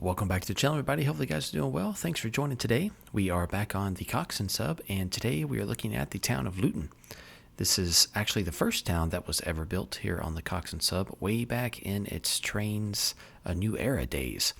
Welcome back to the channel, everybody. Hopefully you guys are doing well. Thanks for joining today. We are back on the Coxton sub, and today we are looking at the town of Luton. This is actually the first town that was ever built here on the Coxton sub, way back in its trainz New Era days.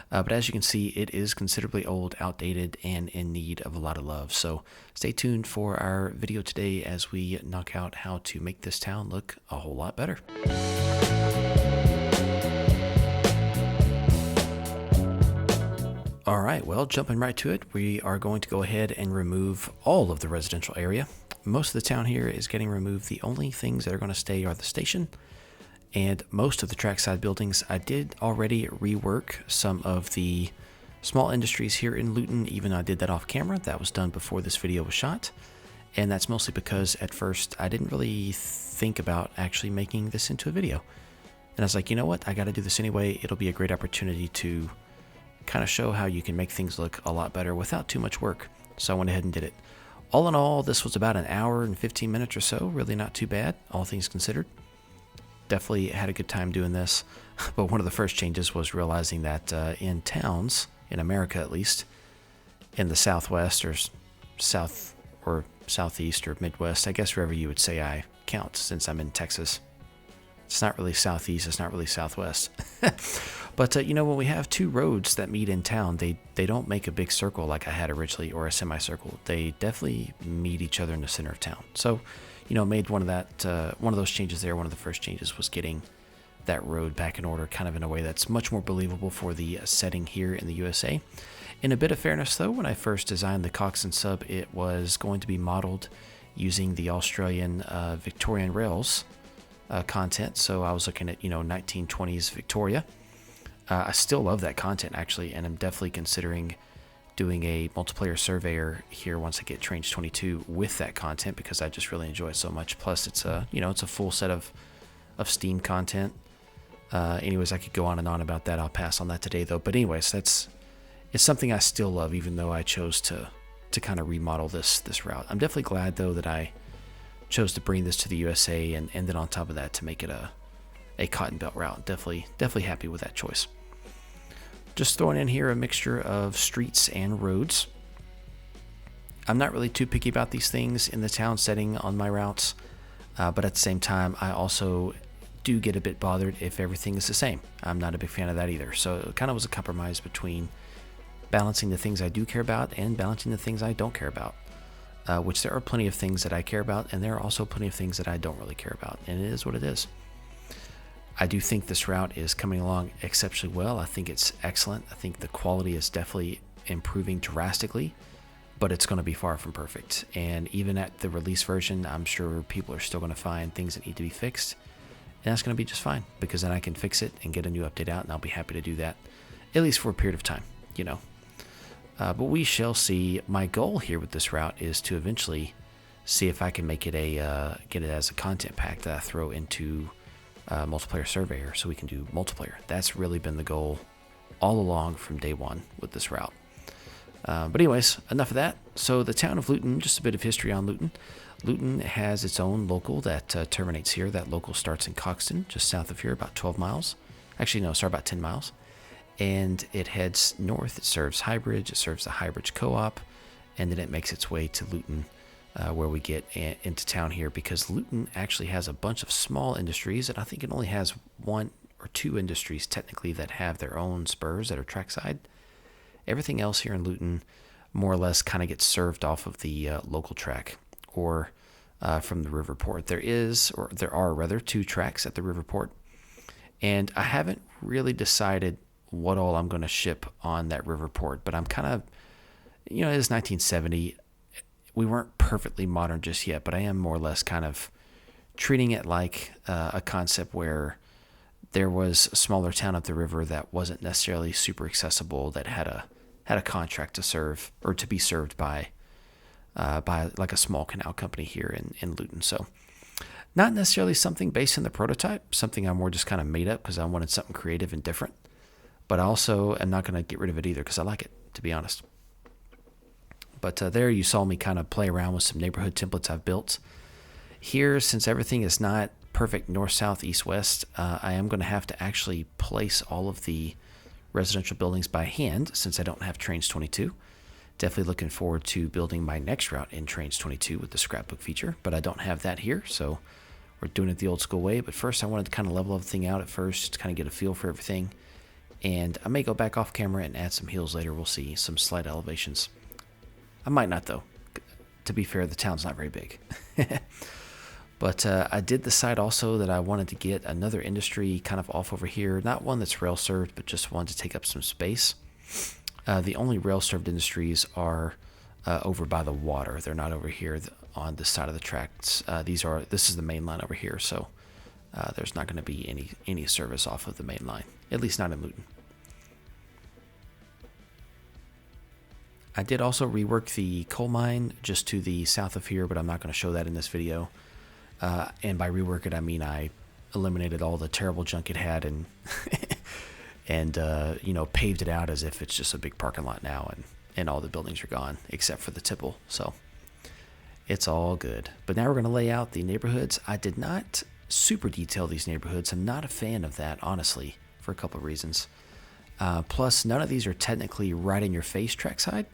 But as you can see, it is considerably old, outdated, and in need of a lot of love. So stay tuned for our video today as we knock out how to make this town look a whole lot better. Alright, well, jumping right to it, we are going to go ahead and remove all of the residential area. Most of the town here is getting removed. The only things that are going to stay are the station and most of the trackside buildings. I did already rework some of the small industries here in Luton, even though I did that off camera. That was done before this video was shot. And that's mostly because at first I didn't really think about actually making this into a video. And I was like, you know what, I got to do this anyway. It'll be a great opportunity to kind of show how you can make things look a lot better without too much work. So I went ahead and did it. All in all, this was about an hour and 15 minutes or so. Really not too bad, all things considered. Definitely had a good time doing this. But one of the first changes was realizing that in towns, in America at least, in the Southwest or South or Southeast or Midwest, I guess wherever you would say I count since I'm in Texas. It's not really Southeast, it's not really Southwest. But, you know, when we have two roads that meet in town, they don't make a big circle like I had originally or a semicircle. They definitely meet each other in the center of town. So, you know, made one of those changes there. One of the first changes was getting that road back in order, kind of in a way that's much more believable for the setting here in the USA. In a bit of fairness, though, when I first designed the Coxton sub, it was going to be modeled using the Australian Victorian rails content. So I was looking at, 1920s Victoria. I still love that content, actually, and I'm definitely considering doing a multiplayer surveyor here once I get trainz 22 with that content, because I just really enjoy it so much. Plus, it's a it's a full set of Steam content. Anyways, I could go on and on about that. I'll pass on that today, though. But anyways, it's something I still love, even though I chose to kind of remodel this route. I'm definitely glad, though, that I chose to bring this to the USA, and then on top of that to make it a cotton belt route. Definitely happy with that choice. Just throwing in here a mixture of streets and roads. I'm not really too picky about these things in the town setting on my routes, but at the same time, I also do get a bit bothered if everything is the same. I'm not a big fan of that either. So it kind of was a compromise between balancing the things I do care about and balancing the things I don't care about. Which there are plenty of things that I care about, and there are also plenty of things that I don't really care about, and it is what it is. I do think this route is coming along exceptionally well. I think it's excellent. I think the quality is definitely improving drastically, but it's going to be far from perfect. And even at the release version, I'm sure people are still going to find things that need to be fixed, and that's going to be just fine, because then I can fix it and get a new update out, and I'll be happy to do that, at least for a period of time, But we shall see. My goal here with this route is to eventually see if I can make it get it as a content pack that I throw into multiplayer surveyor, so we can do multiplayer. That's really been the goal all along from day one with this route. But anyways, enough of that. So the town of Luton, just a bit of history on Luton. Luton has its own local that terminates here. That local starts in Coxton, just south of here, about 12 miles. Actually, no, sorry, about 10 miles. And it heads north. It serves Highbridge. It serves the Highbridge Co-op, and then it makes its way to Luton, where we get into town here, because Luton actually has a bunch of small industries, and I think it only has one or two industries technically that have their own spurs that are trackside. Everything else here in Luton more or less kind of gets served off of the local track or from the river port. There are rather two tracks at the river port, and I haven't really decided what all I'm going to ship on that river port, but I'm kind of, it is 1970. We weren't perfectly modern just yet, but I am more or less kind of treating it like a concept where there was a smaller town up the river that wasn't necessarily super accessible, that had a contract to serve or to be served by like a small canal company here in Luton. So not necessarily something based in the prototype, something I more just kind of made up because I wanted something creative and different. But I also am not going to get rid of it either because I like it, to be honest. But there you saw me kind of play around with some neighborhood templates I've built. Here, since everything is not perfect north, south, east, west, I am going to have to actually place all of the residential buildings by hand since I don't have trainz 22. Definitely looking forward to building my next route in trainz 22 with the scrapbook feature, but I don't have that here, so we're doing it the old school way. But first I wanted to kind of level everything out at first, kind of get a feel for everything. And I may go back off camera and add some hills later. We'll see, some slight elevations. I might not, though. To be fair, the town's not very big. But I did decide also that I wanted to get another industry kind of off over here. Not one that's rail served, but just one to take up some space. The only rail served industries are over by the water. They're not over here on this side of the tracks. This is the main line over here, so there's not going to be any service off of the main line, at least not in Luton. I did also rework the coal mine just to the south of here, but I'm not going to show that in this video. And by rework it, I mean I eliminated all the terrible junk it had and paved it out as if it's just a big parking lot now, and all the buildings are gone except for the tipple. So it's all good. But now we're going to lay out the neighborhoods. I did not super detail these neighborhoods. I'm not a fan of that, honestly, for a couple of reasons. Plus, none of these are technically right in your face trackside.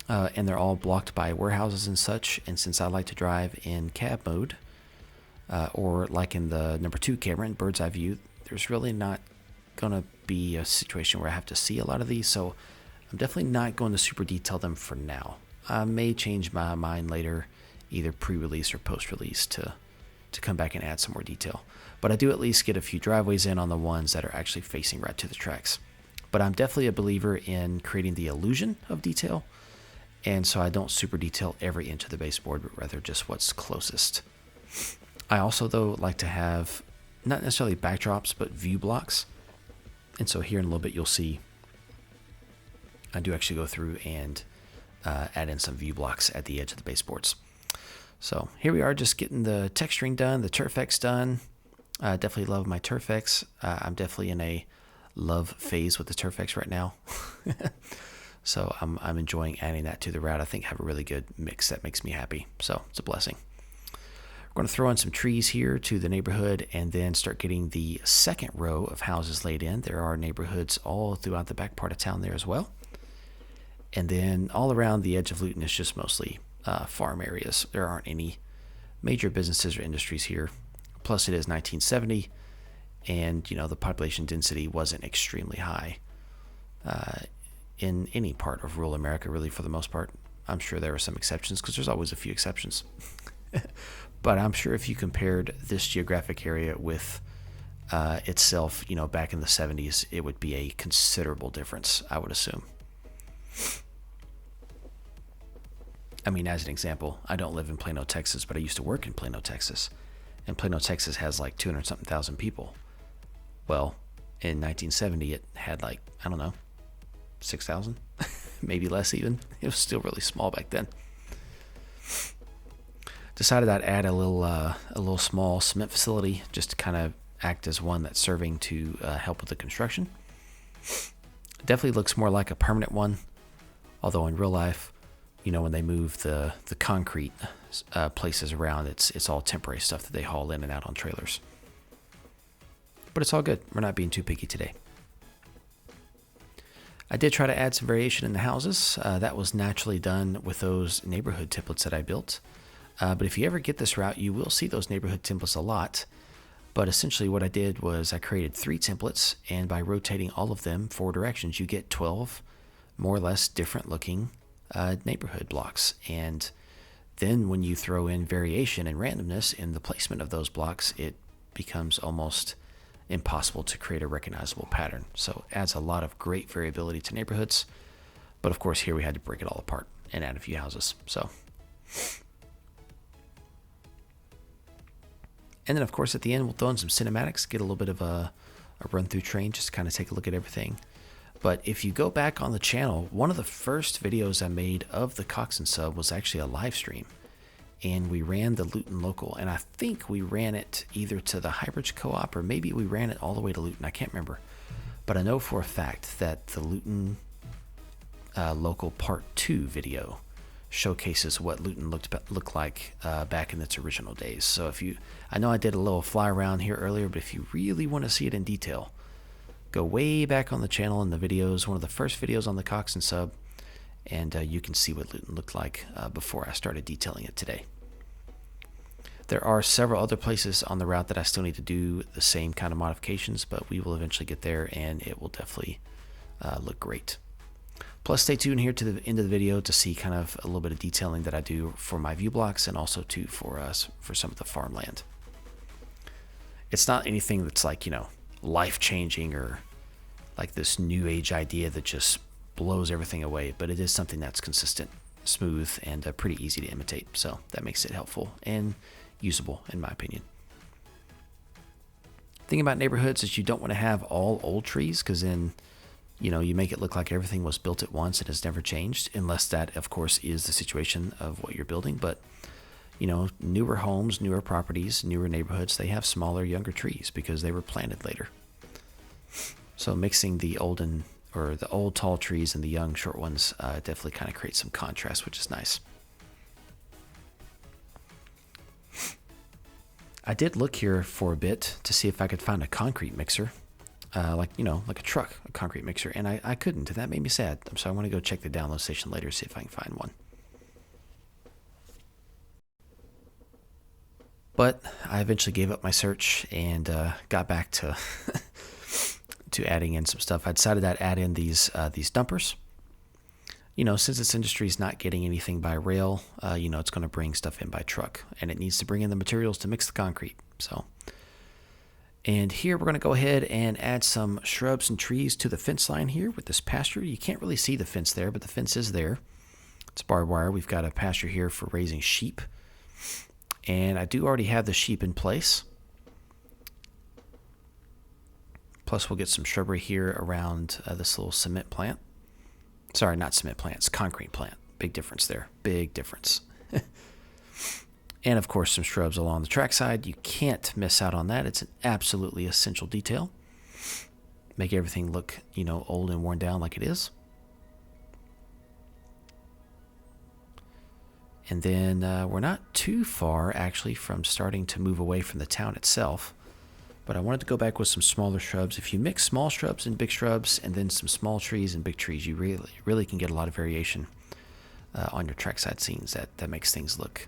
And they're all blocked by warehouses and such. And since I like to drive in cab mode, or like in the number 2 camera in bird's eye view, there's really not going to be a situation where I have to see a lot of these. So I'm definitely not going to super detail them for now. I may change my mind later, either pre-release or post-release, to come back and add some more detail. But I do at least get a few driveways in on the ones that are actually facing right to the tracks. But I'm definitely a believer in creating the illusion of detail. And so I don't super detail every inch of the baseboard, but rather just what's closest. I also, though, like to have not necessarily backdrops, but view blocks. And so here in a little bit, you'll see I do actually go through and add in some view blocks at the edge of the baseboards. So here we are, just getting the texturing done, the Turfex done. I definitely love my Turfex. I'm definitely in a love phase with the Turfex right now. So I'm enjoying adding that to the route. I think I have a really good mix that makes me happy. So it's a blessing. We're going to throw in some trees here to the neighborhood and then start getting the second row of houses laid in. There are neighborhoods all throughout the back part of town there as well. And then all around the edge of Luton is just mostly farm areas. There aren't any major businesses or industries here. Plus it is 1970, and the population density wasn't extremely high in any part of rural America, really, for the most part. I'm sure there are some exceptions, because there's always a few exceptions. But I'm sure if you compared this geographic area with itself, back in the 70s, it would be a considerable difference, I would assume. I mean, as an example, I don't live in Plano, Texas, but I used to work in Plano, Texas. And Plano, Texas has like 200-something thousand people. Well, in 1970, it had like, I don't know, 6,000, maybe less even. It was still really small back then. Decided I'd add a little small cement facility just to kind of act as one that's serving to help with the construction. Definitely looks more like a permanent one, although in real life, when they move the concrete places around, it's all temporary stuff that they haul in and out on trailers. But it's all good. We're not being too picky today. I did try to add some variation in the houses. That was naturally done with those neighborhood templates that I built. But if you ever get this route, you will see those neighborhood templates a lot. But essentially what I did was I created 3 templates, and by rotating all of them 4 directions, you get 12 more or less different looking neighborhood blocks. And then when you throw in variation and randomness in the placement of those blocks, it becomes almost impossible to create a recognizable pattern. So it adds a lot of great variability to neighborhoods. But of course, here we had to break it all apart and add a few houses. And then, of course, at the end, we'll throw in some cinematics, get a little bit of a run-through train, just to kind of take a look at everything. But if you go back on the channel, one of the first videos I made of the Coxton sub was actually a live stream. And we ran the Luton Local. And I think we ran it either to the Highbridge Co-op or maybe we ran it all the way to Luton. I can't remember. But I know for a fact that the Luton Local Part 2 video showcases what Luton looked like back in its original days. So I know I did a little fly around here earlier, but if you really want to see it in detail, go way back on the channel in the videos, one of the first videos on the Coxton sub, and you can see what Luton looked like before I started detailing it today. There are several other places on the route that I still need to do the same kind of modifications, but we will eventually get there, and it will definitely look great. Plus, stay tuned here to the end of the video to see kind of a little bit of detailing that I do for my view blocks, and also too for some of the farmland. It's not anything that's like, life-changing or like this new age idea that just blows everything away, but it is something that's consistent, smooth, and pretty easy to imitate, so that makes it helpful and usable in my opinion. Thing about neighborhoods is you don't want to have all old trees, because then you make it look like everything was built at once and has never changed, unless that of course is the situation of what you're building. But newer homes, newer properties, newer neighborhoods, they have smaller, younger trees because they were planted later. So mixing the old tall trees and the young short ones definitely kind of creates some contrast, which is nice. I did look here for a bit to see if I could find a concrete mixer, like a truck, a concrete mixer, and I couldn't, and that made me sad. So I want to go check the download station later, see if I can find one. But I eventually gave up my search and got back to to adding in some stuff. I decided I'd add in these dumpers. Since this industry is not getting anything by rail, it's going to bring stuff in by truck, and it needs to bring in the materials to mix the concrete. And here we're going to go ahead and add some shrubs and trees to the fence line here with this pasture. You can't really see the fence there, but the fence is there. It's barbed wire. We've got a pasture here for raising sheep. And I do already have the sheep in place. Plus we'll get some shrubbery here around this little cement plant. Sorry, not cement plant, it's concrete plant. Big difference there. Big difference. And of course some shrubs along the trackside. You can't miss out on that. It's an absolutely essential detail. Make everything look, old and worn down like it is. And then we're not too far actually from starting to move away from the town itself. But I wanted to go back with some smaller shrubs. If you mix small shrubs and big shrubs and then some small trees and big trees, you really can get a lot of variation on your trackside scenes. That makes things look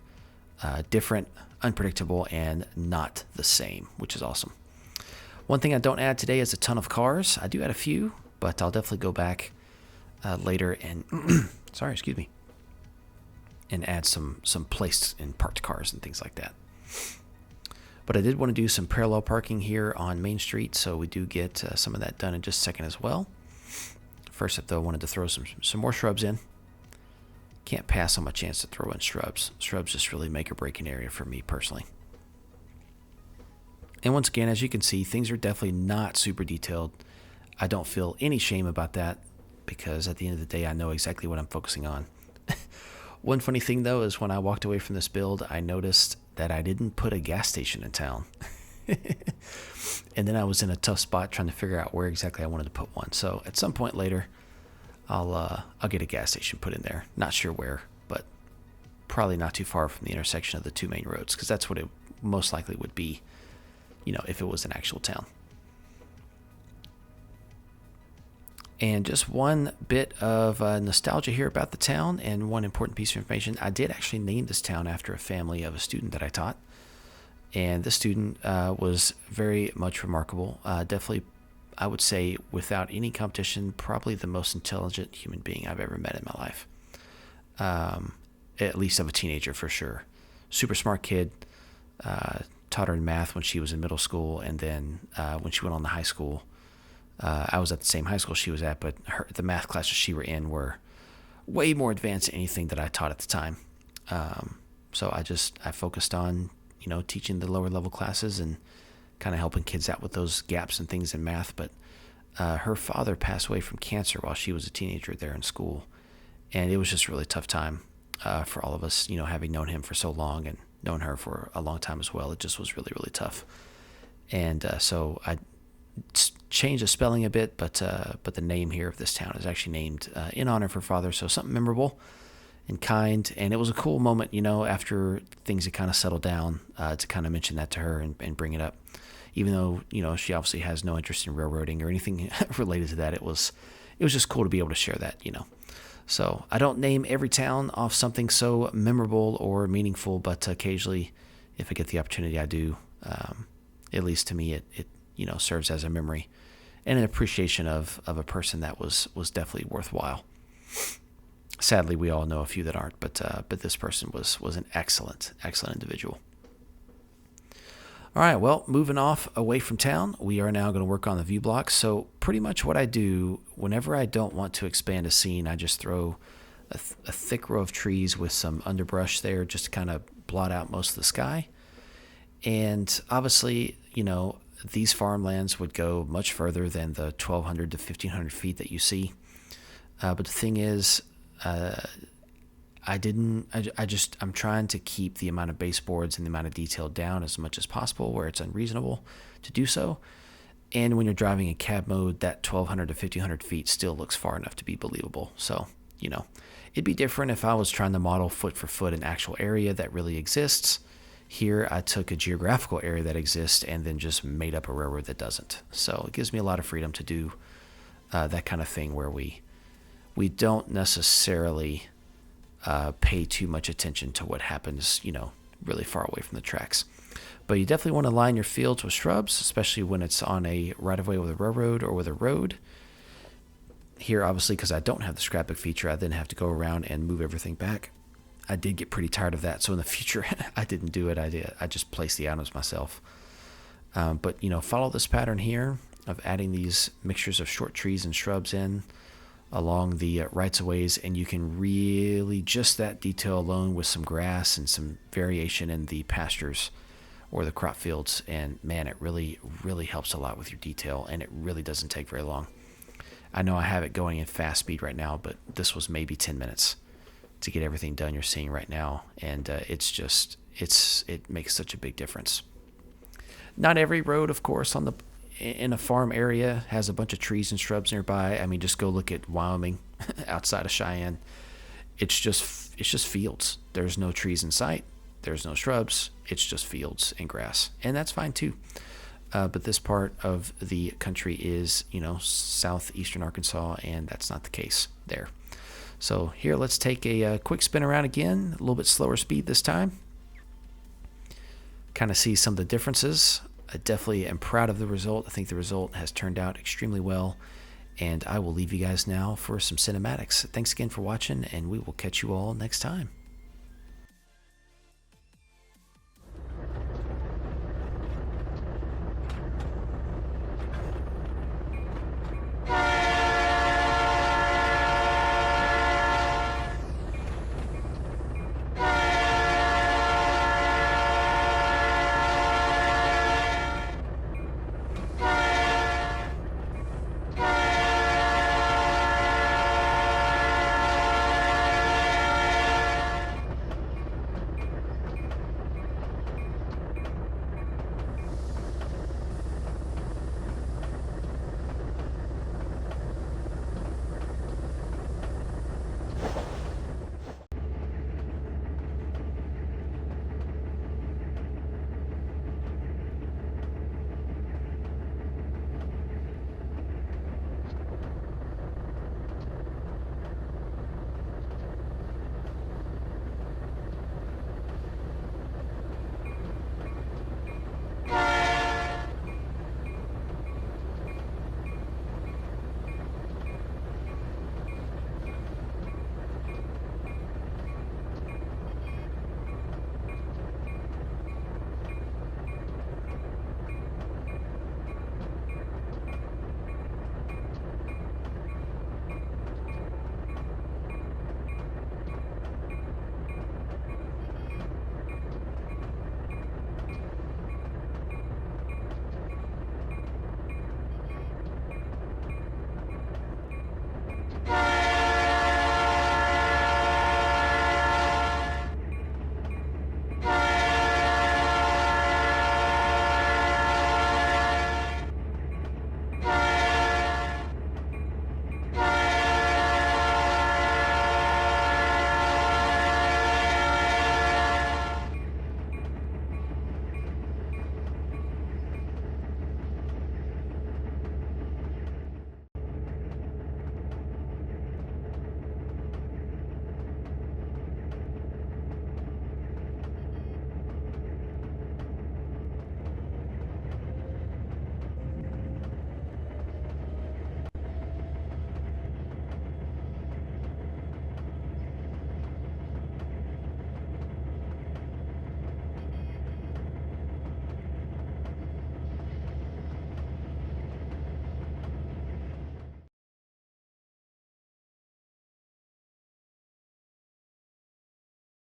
different, unpredictable, and not the same, which is awesome. One thing I don't add today is a ton of cars. I do add a few, but I'll definitely go back later and and add some placed and parked cars and things like that. But I did want to do some parallel parking here on Main Street, so we do get some of that done in just a second as well. First up though, I wanted to throw some more shrubs in. Can't pass on my chance to throw in shrubs. Shrubs just really make or break an area for me personally. And once again, as you can see, things are definitely not super detailed. I don't feel any shame about that, because at the end of the day, I know exactly what I'm focusing on. One funny thing though is when I walked away from this build, I noticed that I didn't put a gas station in town. And then I was in a tough spot trying to figure out where exactly I wanted to put one. So at some point later, I'll get a gas station put in there. Not sure where, but probably not too far from the intersection of the two main roads, because that's what it most likely would be, if it was an actual town. And just one bit of nostalgia here about the town, and one important piece of information. I did actually name this town after a family of a student that I taught. And this student was very much remarkable. Definitely, I would say, without any competition, probably the most intelligent human being I've ever met in my life. At least of a teenager, for sure. Super smart kid. Taught her in math when she was in middle school, and then when she went on to high school, I was at the same high school she was at, but the math classes she were in were way more advanced than anything that I taught at the time. So I focused on, teaching the lower level classes and kind of helping kids out with those gaps and things in math. But her father passed away from cancer while she was a teenager there in school. And it was just a really tough time for all of us, having known him for so long and known her for a long time as well. It just was really, really tough. And so I changed the spelling a bit, but the name here of this town is actually named in honor of her father. So something memorable and kind. And it was a cool moment, after things had kind of settled down, to kind of mention that to her and bring it up. even though, she obviously has no interest in railroading or anything related to that. It was just cool to be able to share that. So I don't name every town off something so memorable or meaningful, but occasionally, if I get the opportunity, I do. At least to me, it serves as a memory and an appreciation of a person that was definitely worthwhile. Sadly, we all know a few that aren't, but this person was an excellent individual. All right, well, moving off away from town, we are now going to work on the view blocks. So pretty much what I do, whenever I don't want to expand a scene, I just throw a thick row of trees with some underbrush there just to kind of blot out most of the sky. And obviously, these farmlands would go much further than the 1,200 to 1,500 feet that you see. But the thing is, I'm trying to keep the amount of baseboards and the amount of detail down as much as possible where it's unreasonable to do so. And when you're driving in cab mode, that 1,200 to 1,500 feet still looks far enough to be believable. So, it'd be different if I was trying to model foot for foot an actual area that really exists. Here, I took a geographical area that exists and then just made up a railroad that doesn't. So it gives me a lot of freedom to do that kind of thing where we don't necessarily pay too much attention to what happens, really far away from the tracks. But you definitely want to line your fields with shrubs, especially when it's on a right-of-way with a railroad or with a road. Here, obviously, because I don't have the scrapbook feature, I then have to go around and move everything back. I did get pretty tired of that, so in the future, I didn't do it. I just placed the items myself. But, follow this pattern here of adding these mixtures of short trees and shrubs in along the rights-of-ways, and you can really, just that detail alone with some grass and some variation in the pastures or the crop fields, and man, it really, really helps a lot with your detail, and it really doesn't take very long. I know I have it going in fast speed right now, but this was maybe 10 minutes to get everything done you're seeing right now, and it makes such a big difference. Not every road, of course, in a farm area has a bunch of trees and shrubs nearby. I mean, just go look at Wyoming outside of Cheyenne. It's just fields. There's no trees in sight. There's no shrubs. It's just fields and grass, and that's fine too. But this part of the country is, southeastern Arkansas, and that's not the case there. So here, let's take a quick spin around again, a little bit slower speed this time. Kind of see some of the differences. I definitely am proud of the result. I think the result has turned out extremely well, and I will leave you guys now for some cinematics. Thanks again for watching, and we will catch you all next time.